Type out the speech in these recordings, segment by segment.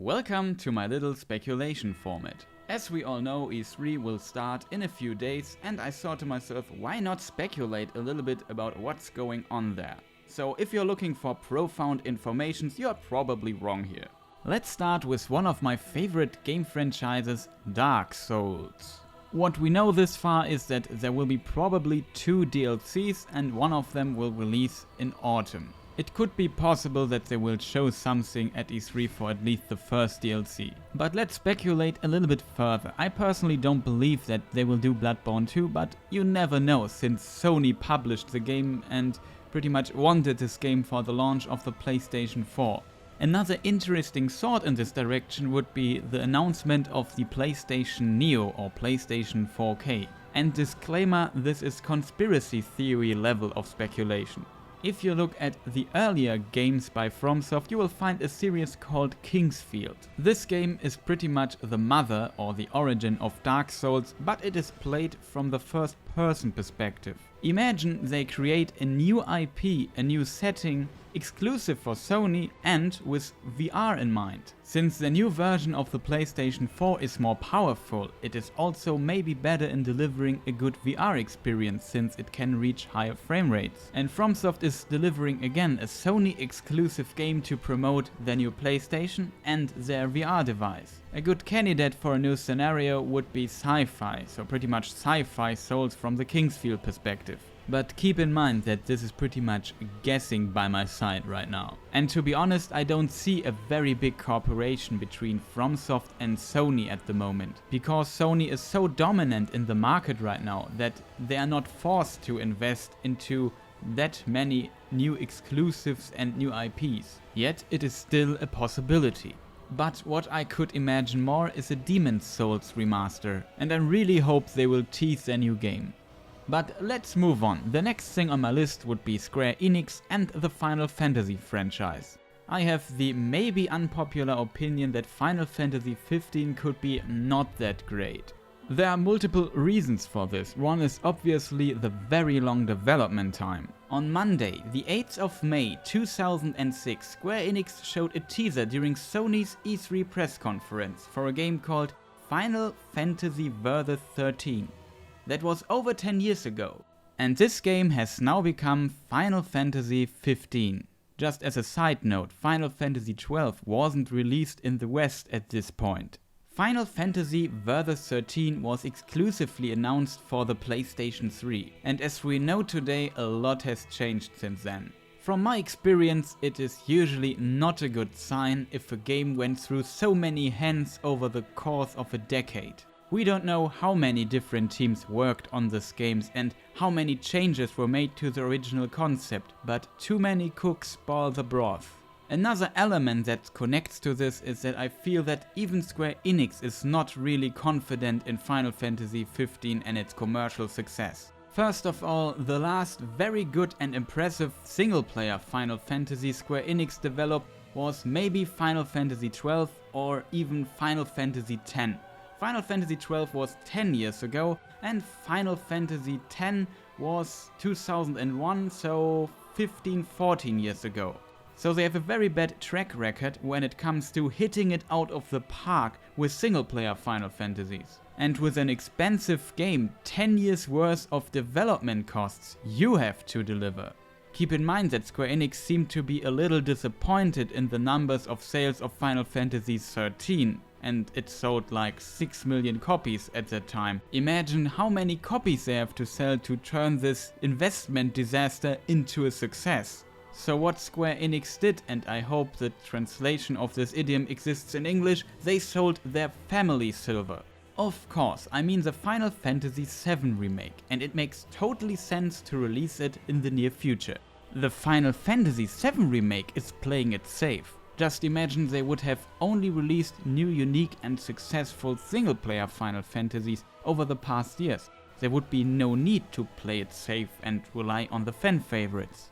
Welcome to my little speculation format. As we all know, E3 will start in a few days and I thought to myself, why not speculate a little bit about what's going on there? So if you're looking for profound information, you're probably wrong here. Let's start with one of my favorite game franchises, Dark Souls. What we know this far is that there will be probably 2 DLCs and one of them will release in autumn. It could be possible that they will show something at E3 for at least the first DLC. But let's speculate a little bit further. I personally don't believe that they will do Bloodborne 2, but you never know since Sony published the game and pretty much wanted this game for the launch of the PlayStation 4. Another interesting thought in this direction would be the announcement of the PlayStation Neo or PlayStation 4K. And disclaimer, this is conspiracy theory level of speculation. If you look at the earlier games by Fromsoft, you will find a series called Kingsfield. This game is pretty much the mother or the origin of Dark Souls, but it is played from the first person perspective. Imagine they create a new IP, a new setting, exclusive for Sony and with VR in mind. Since the new version of the PlayStation 4 is more powerful, it is also maybe better in delivering a good VR experience since it can reach higher frame rates. And Fromsoft is delivering again a Sony exclusive game to promote their new PlayStation and their VR device. A good candidate for a new scenario would be sci-fi, so pretty much sci-fi Souls from the Kingsfield perspective. But keep in mind that this is pretty much guessing by my side right now. And to be honest, I don't see a very big cooperation between Fromsoft and Sony at the moment, because Sony is so dominant in the market right now that they are not forced to invest into that many new exclusives and new IPs. Yet it is still a possibility. But what I could imagine more is a Demon's Souls remaster, and I really hope they will tease their new game. But let's move on. The next thing on my list would be SquareEnix and the Final Fantasy franchise. I have the maybe unpopular opinion that Final Fantasy 15 could be not that great. There are multiple reasons for this. One is obviously the very long development time. On Monday, the 8th of May 2006, SquareEnix showed a teaser during Sony's E3 press conference for a game called Final Fantasy Versus 13. That was over 10 years ago. And this game has now become Final Fantasy 15. Just as a side note, Final Fantasy 12 wasn't released in the West at this point. Final Fantasy Versus 13 was exclusively announced for the PlayStation 3, and as we know today, a lot has changed since then. From my experience, it is usually not a good sign if a game went through so many hands over the course of a decade. We don't know how many different teams worked on these games and how many changes were made to the original concept, but too many cooks spoil the broth. Another element that connects to this is that I feel that even Square Enix is not really confident in Final Fantasy 15 and its commercial success. First of all, the last very good and impressive single-player Final Fantasy Square Enix developed was maybe Final Fantasy 12 or even Final Fantasy 10. Final Fantasy 12 was 10 years ago and Final Fantasy 10 was 2001, so 14 years ago. So they have a very bad track record when it comes to hitting it out of the park with single player Final Fantasies. And with an expensive game, 10 years worth of development costs you have to deliver. Keep in mind that Square Enix seemed to be a little disappointed in the numbers of sales of Final Fantasy 13. And it sold like 6 million copies at that time. Imagine how many copies they have to sell to turn this investment disaster into a success. So what Square Enix did, and I hope the translation of this idiom exists in English, they sold their family silver. Of course, I mean the Final Fantasy VII Remake, and it makes totally sense to release it in the near future. The Final Fantasy VII Remake is playing it safe. Just imagine they would have only released new, unique and successful single-player Final Fantasies over the past years. There would be no need to play it safe and rely on the fan favorites.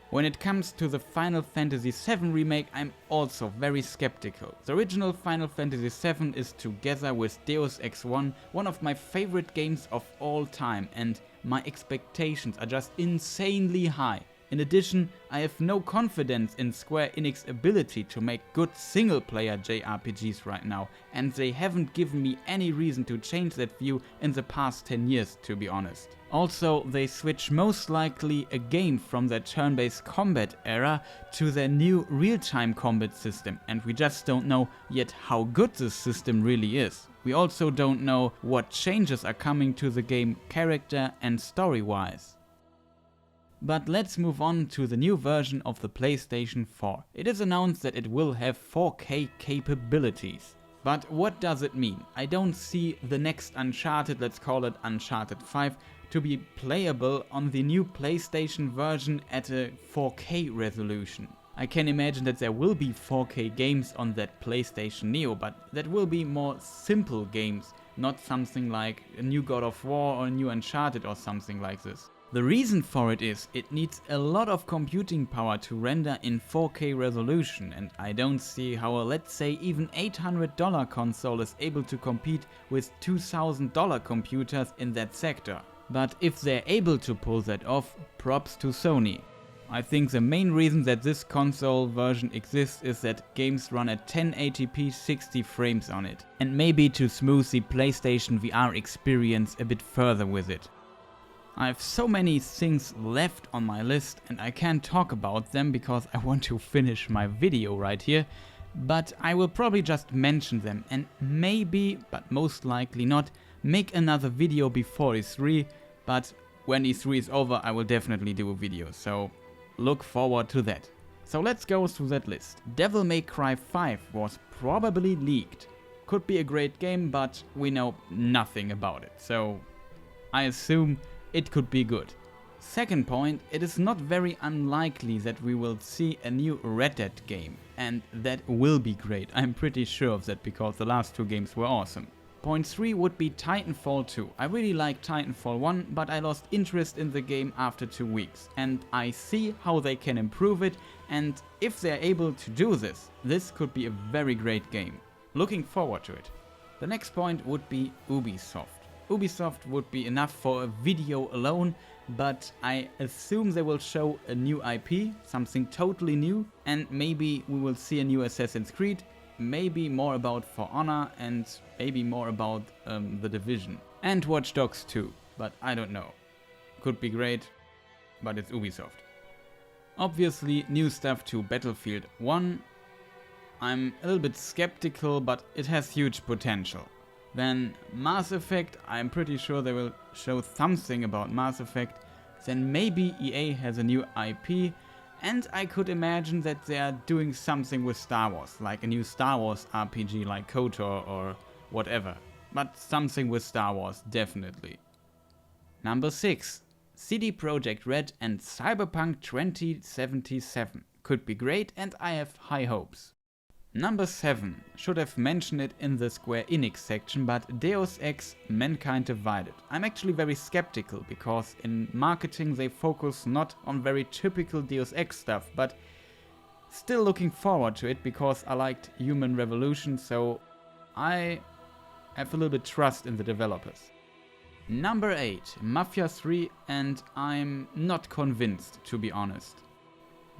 When it comes to the Final Fantasy VII Remake, I'm also very skeptical. The original Final Fantasy VII is, together with Deus Ex 1, one of my favorite games of all time, and my expectations are just insanely high. In addition, I have no confidence in SquareEnix's ability to make good single-player JRPGs right now, and they haven't given me any reason to change that view in the past 10 years, to be honest. Also, they switch most likely again from their turn-based combat era to their new real-time combat system, and we just don't know yet how good this system really is. We also don't know what changes are coming to the game character and story-wise. But let's move on to the new version of the PlayStation 4. It is announced that it will have 4K capabilities. But what does it mean? I don't see the next Uncharted, let's call it Uncharted 5, to be playable on the new PlayStation version at a 4K resolution. I can imagine that there will be 4K games on that PlayStation Neo, but that will be more simple games, not something like a new God of War or a new Uncharted or something like this. The reason for it is it needs a lot of computing power to render in 4K resolution, and I don't see how a, let's say, even $800 console is able to compete with $2,000 computers in that sector. But if they're able to pull that off, props to Sony. I think the main reason that this console version exists is that games run at 1080p 60 frames on it, and maybe to smooth the PlayStation VR experience a bit further with it. I have so many things left on my list and I can't talk about them because I want to finish my video right here, but I will probably just mention them and maybe, but most likely not, make another video before E3, but when E3 is over I will definitely do a video, so look forward to that. So let's go through that list. Devil May Cry 5 was probably leaked. Could be a great game, but we know nothing about it, so I assume it could be good. Second point, it is not very unlikely that we will see a new Red Dead game, and that will be great. I'm pretty sure of that because the last two games were awesome. Point 3 would be Titanfall 2. I really like Titanfall 1, but I lost interest in the game after 2 weeks, and I see how they can improve it, and if they're able to do this, this could be a very great game. Looking forward to it. The next point would be Ubisoft. Ubisoft would be enough for a video alone, but I assume they will show a new IP, something totally new, and maybe we will see a new Assassin's Creed, maybe more about For Honor, and maybe more about The Division. And Watch Dogs 2, but I don't know. Could be great, but it's Ubisoft. Obviously, new stuff to Battlefield 1. I'm a little bit skeptical, but it has huge potential. Then Mass Effect, I'm pretty sure they will show something about Mass Effect. Then maybe EA has a new IP, and I could imagine that they are doing something with Star Wars, like a new Star Wars RPG like KOTOR or whatever. But something with Star Wars, definitely. Number 6. CD Projekt Red and Cyberpunk 2077. Could be great and I have high hopes. Number 7, should have mentioned it in the SquareEnix section, but Deus Ex Mankind Divided. I'm actually very skeptical because in marketing they focus not on very typical Deus Ex stuff, but still looking forward to it because I liked Human Revolution, so I have a little bit trust in the developers. Number 8, Mafia 3, and I'm not convinced, to be honest.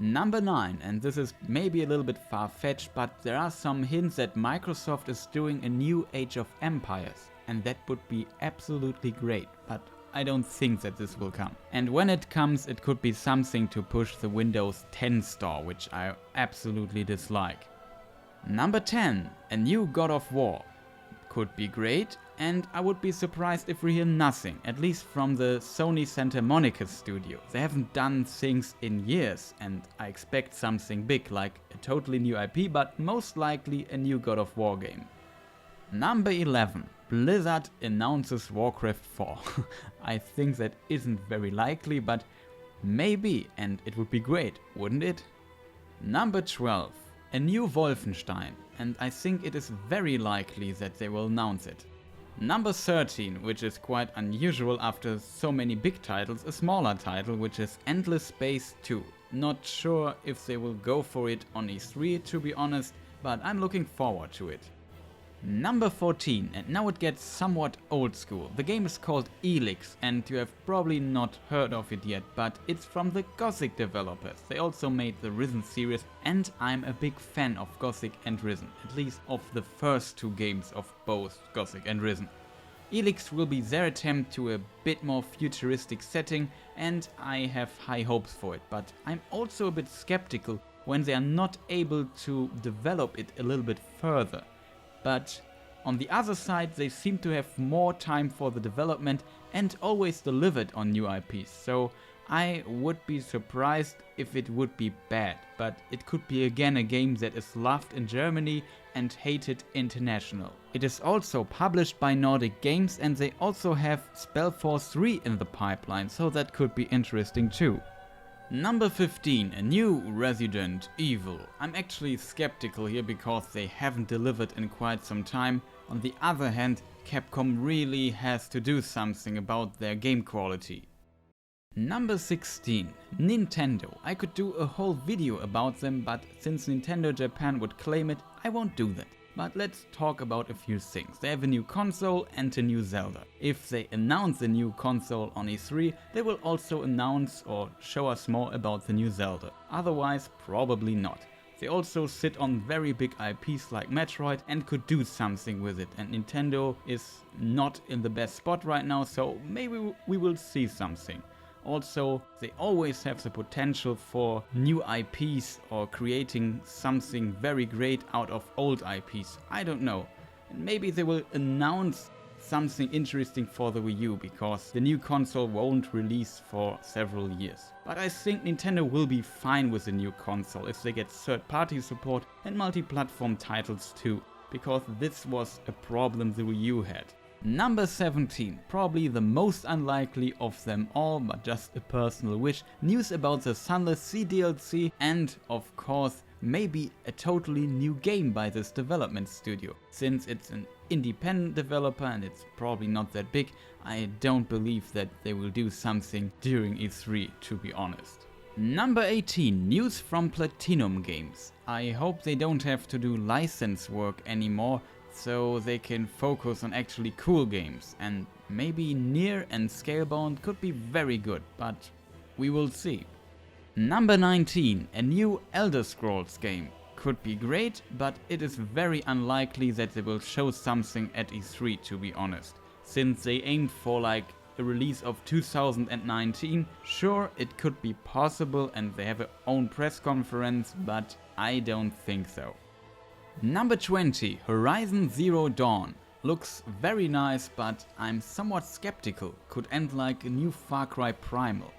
Number 9, and this is maybe a little bit far-fetched, but there are some hints that Microsoft is doing a new Age of Empires, and that would be absolutely great, but I don't think that this will come. And when it comes, it could be something to push the Windows 10 store, which I absolutely dislike. Number 10, a new God of War. Could be great, and I would be surprised if we hear nothing, at least from the Sony Santa Monica studio. They haven't done things in years, and I expect something big like a totally new IP, but most likely a new God of War game. Number 11. Blizzard announces Warcraft 4. I think that isn't very likely, but maybe, and it would be great, wouldn't it? Number 12. A new Wolfenstein, and I think it is very likely that they will announce it. Number 13, which is quite unusual after so many big titles, a smaller title, which is Endless Space 2. Not sure if they will go for it on E3, to be honest, but I'm looking forward to it. Number 14, and now it gets somewhat old school. The game is called ELEX and you have probably not heard of it yet, but it's from the Gothic developers. They also made the Risen series and I'm a big fan of Gothic and Risen, at least of the first two games of both Gothic and Risen. ELEX will be their attempt to a bit more futuristic setting and I have high hopes for it, but I'm also a bit skeptical when they are not able to develop it a little bit further. But on the other side, they seem to have more time for the development and always delivered on new IPs, so I would be surprised if it would be bad, but it could be again a game that is loved in Germany and hated international. It is also published by Nordic Games and they also have Spellforce 3 in the pipeline, so that could be interesting too. Number 15, a new Resident Evil. I'm actually skeptical here because they haven't delivered in quite some time. On the other hand, Capcom really has to do something about their game quality. Number 16, Nintendo. I could do a whole video about them, but since Nintendo Japan would claim it, I won't do that. But let's talk about a few things. They have a new console and a new Zelda. If they announce the new console on E3, they will also announce or show us more about the new Zelda. Otherwise, probably not. They also sit on very big IPs like Metroid and could do something with it, and Nintendo is not in the best spot right now, so maybe we will see something. Also, they always have the potential for new IPs or creating something very great out of old IPs. I don't know. And maybe they will announce something interesting for the Wii U because the new console won't release for several years. But I think Nintendo will be fine with the new console if they get third-party support and multi-platform titles too, because this was a problem the Wii U had. Number 17, probably the most unlikely of them all, but just a personal wish, news about the Sunless Sea DLC and, of course, maybe a totally new game by this development studio. Since it's an independent developer and it's probably not that big, I don't believe that they will do something during E3, to be honest. Number 18, news from Platinum Games. I hope they don't have to do license work anymore, so they can focus on actually cool games, and maybe Nier and Scalebound could be very good, but we will see. Number 19, a new Elder Scrolls game. Could be great, but it is very unlikely that they will show something at E3, to be honest. Since they aimed for like a release of 2019, sure, it could be possible and they have their own press conference, but I don't think so. Number 20, Horizon Zero Dawn. Looks very nice, but I'm somewhat skeptical. Could end like a new Far Cry Primal.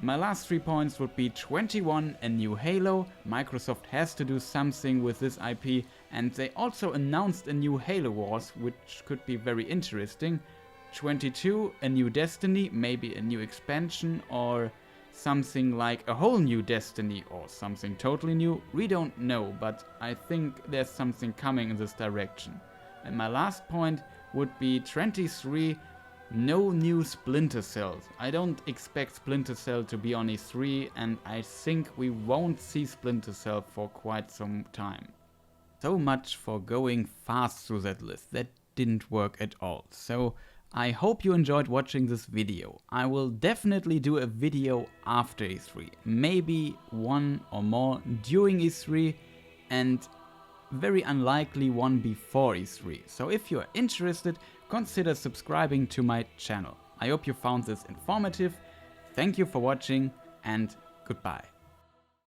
My last 3 points would be 21, a new Halo. Microsoft has to do something with this IP, and they also announced a new Halo Wars, which could be very interesting. 22, a new Destiny, maybe a new expansion or something like a whole new Destiny or something totally new. We don't know, but I think there's something coming in this direction. And my last point would be 23, no new Splinter Cells. I don't expect Splinter Cell to be on E3 and I think we won't see Splinter Cell for quite some time. So much for going fast through that list. That didn't work at all. So I hope you enjoyed watching this video. I will definitely do a video after E3, maybe one or more during E3 and very unlikely one before E3. So if you are interested, consider subscribing to my channel. I hope you found this informative. Thank you for watching and goodbye.